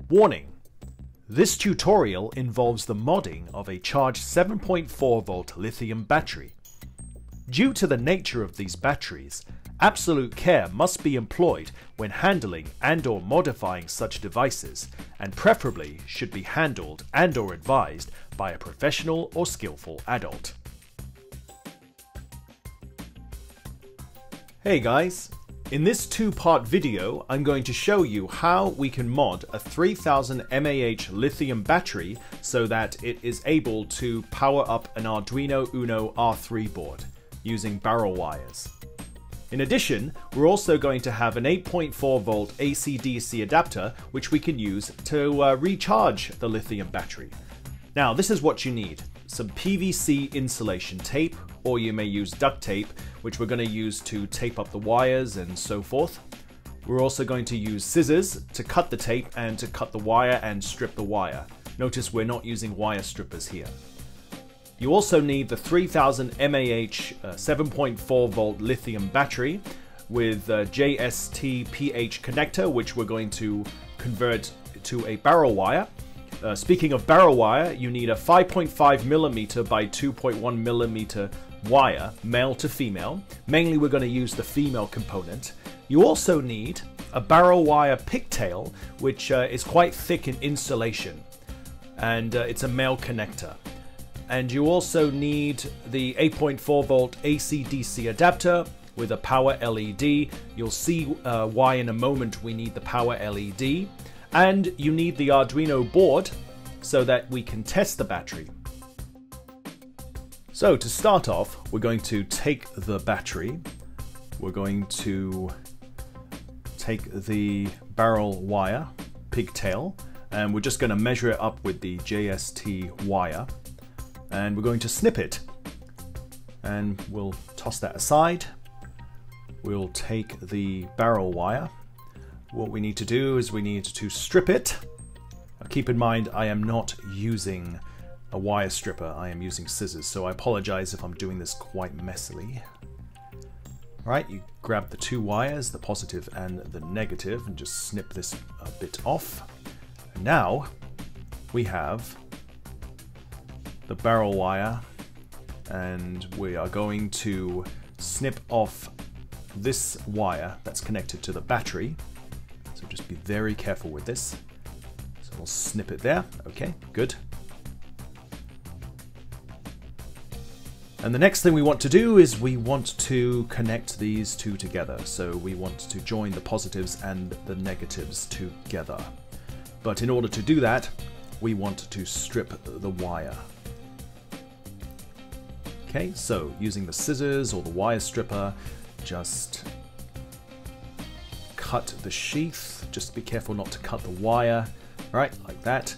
Warning! This tutorial involves the modding of a charged 7.4 volt lithium battery. Due to the nature of these batteries, absolute care must be employed when handling and/or modifying such devices, and preferably should be handled and/or advised by a professional or skillful adult. Hey guys! In this two-part video, I'm going to show you how we can mod a 3000 mAh lithium battery so that it is able to power up an Arduino Uno R3 board using barrel wires. In addition, we're also going to have an 8.4 volt AC/DC adapter which we can use to recharge the lithium battery. Now, this is what you need: some PVC insulation tape, or you may use duct tape, which we're going to use to tape up the wires and so forth. We're also going to use scissors to cut the tape and to cut the wire and strip the wire. Notice we're not using wire strippers here. You also need the 3000 mAh 7.4 volt lithium battery with a JST-PH connector, which we're going to convert to a barrel wire. Speaking of barrel wire, you need a 5.5mm by 2.1mm wire, male to female. Mainly we're going to use the female component. You also need a barrel wire pigtail, which is quite thick in insulation, and it's a male connector. And you also need the 8.4 volt AC/DC adapter with a power LED. You'll see why in a moment we need the power LED. And you need the Arduino board so that we can test the battery. So to start off, we're going to take the battery. We're going to take the barrel wire pigtail, and we're just going to measure it up with the JST wire. And we're going to snip it. And we'll toss that aside. We'll take the barrel wire. What we need to do is we need to strip it. Now keep in mind, I am not using a wire stripper, I am using scissors, so I apologize if I'm doing this quite messily. Alright, you grab the two wires, the positive and the negative, and just snip this a bit off. And now we have the barrel wire, and we are going to snip off this wire that's connected to the battery. So just be very careful with this. So we'll snip it there. Okay, good. And the next thing we want to do is we want to connect these two together. So we want to join the positives and the negatives together. But in order to do that, we want to strip the wire. Okay, so using the scissors or the wire stripper, just cut the sheath. Just be careful not to cut the wire. Right, like that.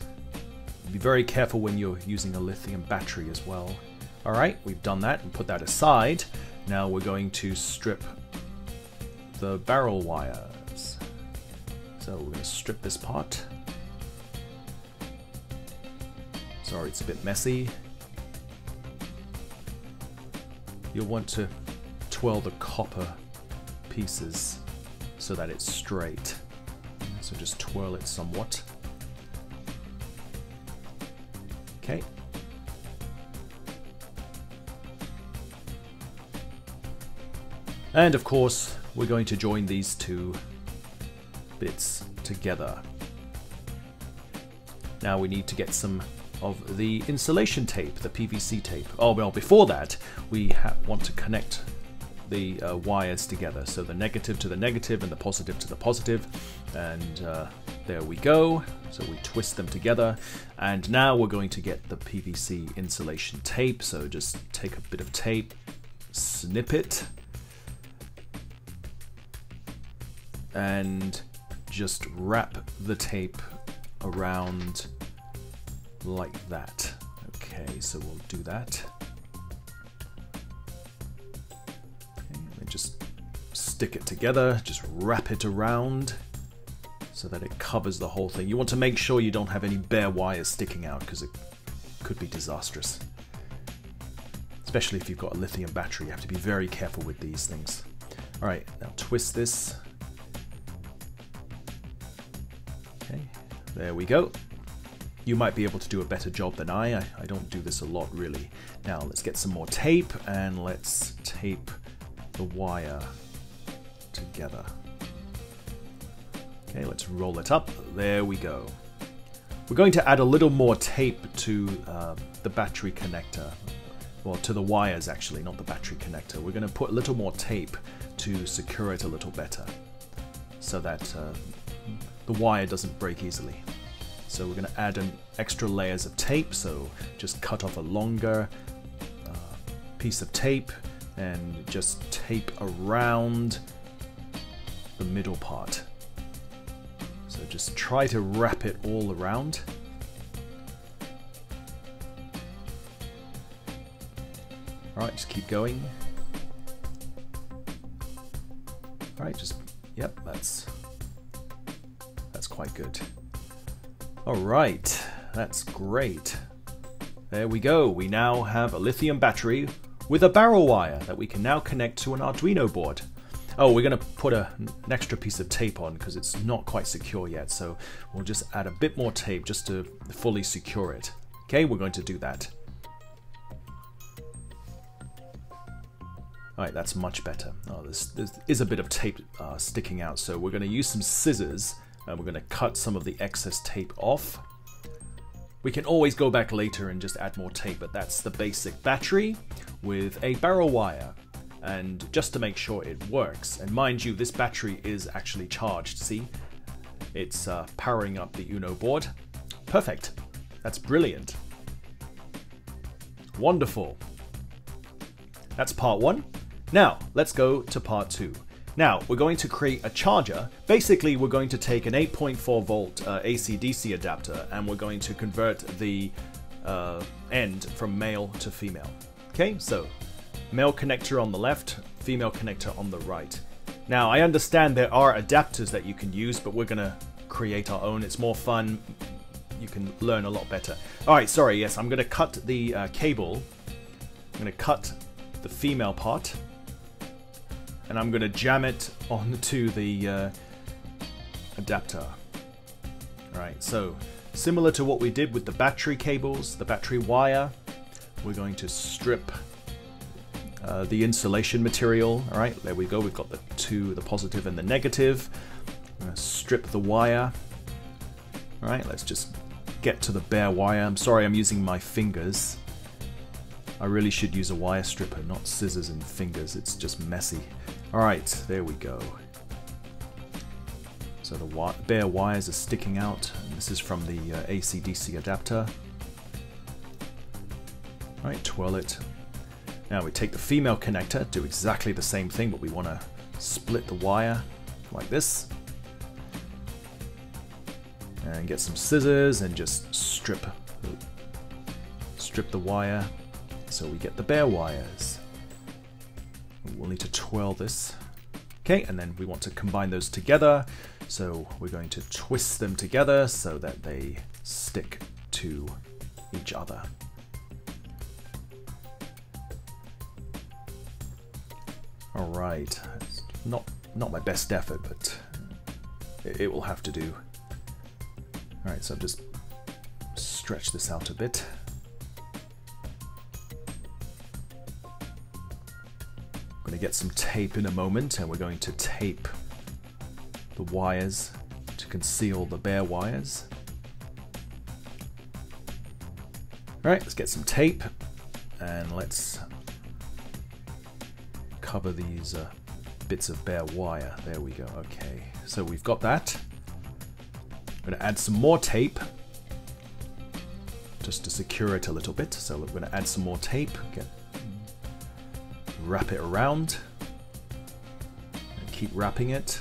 Be very careful when you're using a lithium battery as well. Alright, we've done that and put that aside. Now we're going to strip the barrel wires. So we're going to strip this part. Sorry, it's a bit messy. You'll want to twirl the copper pieces so that it's straight. So just twirl it somewhat. Okay. And of course, we're going to join these two bits together. Now we need to get some of the insulation tape, the PVC tape. Oh, well, before that, we want to connect the wires together. So the negative to the negative and the positive to the positive. And there we go. So we twist them together. And now we're going to get the PVC insulation tape. So just take a bit of tape, snip it, and just wrap the tape around like that. Okay, so we'll do that. Okay, and just stick it together, just wrap it around so that it covers the whole thing. You want to make sure you don't have any bare wires sticking out because it could be disastrous. Especially if you've got a lithium battery, you have to be very careful with these things. Alright, now twist this. Okay, There we go. You might be able to do a better job than I don't do this a lot really. Now let's get some more tape and let's tape the wire together. Okay, let's roll it up. There we go. We're going to add a little more tape to the battery connector. Well, to the wires actually, not the battery connector. We're going to put a little more tape to secure it a little better so that the wire doesn't break easily. So we're going to add an extra layers of tape, so just cut off a longer piece of tape and just tape around the middle part. So just try to wrap it all around. Alright, just keep going. Alright, just, yep, that's quite good. Alright, that's great. There we go. We now have a lithium battery with a barrel wire that we can now connect to an Arduino board. Oh, we're going to put an extra piece of tape on because it's not quite secure yet, so we'll just add a bit more tape just to fully secure it. Okay, we're going to do that. Alright, that's much better. Oh, there is a bit of tape sticking out, so we're going to use some scissors and we're going to cut some of the excess tape off. We can always go back later and just add more tape, but that's the basic battery with a barrel wire. And just to make sure it works, and mind you, this battery is actually charged, see? It's powering up the Uno board. Perfect. That's brilliant. Wonderful. That's part one. Now, let's go to part two. Now, we're going to create a charger. Basically, we're going to take an 8.4 volt AC-DC adapter and we're going to convert the end from male to female. Okay, so male connector on the left, female connector on the right. Now, I understand there are adapters that you can use, but we're going to create our own. It's more fun. You can learn a lot better. All right, sorry, yes, I'm going to cut the cable. I'm going to cut the female part. And I'm going to jam it onto the adapter. Alright, so similar to what we did with the battery cables, the battery wire, we're going to strip the insulation material. Alright, there we go. We've got the positive and the negative. I'm going to strip the wire. Alright, let's just get to the bare wire. I'm sorry I'm using my fingers. I really should use a wire stripper, not scissors and fingers. It's just messy. Alright, there we go. So the bare wires are sticking out. And this is from the AC-DC adapter. Alright, twirl it. Now we take the female connector, do exactly the same thing, but we want to split the wire like this. And get some scissors and just strip the wire so we get the bare wires. We'll need to twirl this. Okay, and then we want to combine those together. So we're going to twist them together so that they stick to each other. All right, not my best effort, but it will have to do. All right, so I've just stretch this out a bit. Going to get some tape in a moment, and we're going to tape the wires to conceal the bare wires. Alright, let's get some tape and let's cover these bits of bare wire. There we go. Okay, so we've got that. I'm going to add some more tape just to secure it a little bit. So we're going to add some more tape. Wrap it around and keep wrapping it.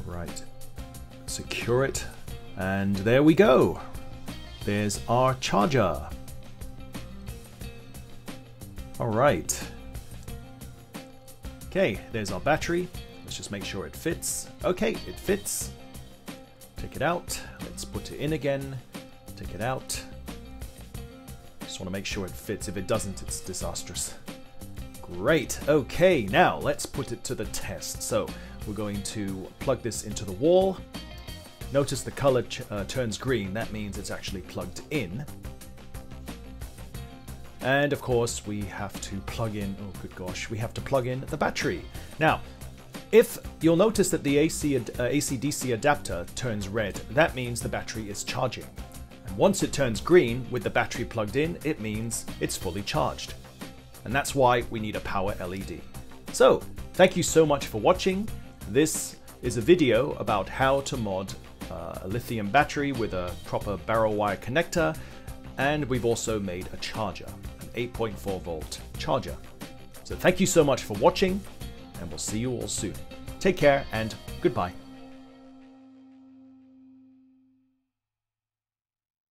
Right, secure it, and there we go. There's our charger. All right. Okay, there's our battery. Let's just make sure it fits. Okay, it fits. Take it out. Let's put it in again. Take it out. Just want to make sure it fits. If it doesn't, it's disastrous. Great. Okay, now let's put it to the test. So we're going to plug this into the wall. Notice the color turns green. That means it's actually plugged in. And of course, we have to plug in, oh good gosh, we have to plug in the battery. Now, if you'll notice that the AC-DC adapter turns red, that means the battery is charging. And once it turns green with the battery plugged in, it means it's fully charged. And that's why we need a power LED. So, thank you so much for watching. This is a video about how to mod a lithium battery with a proper barrel wire connector, and we've also made a charger, an 8.4 volt charger. So thank you so much for watching, and we'll see you all soon. Take care and goodbye.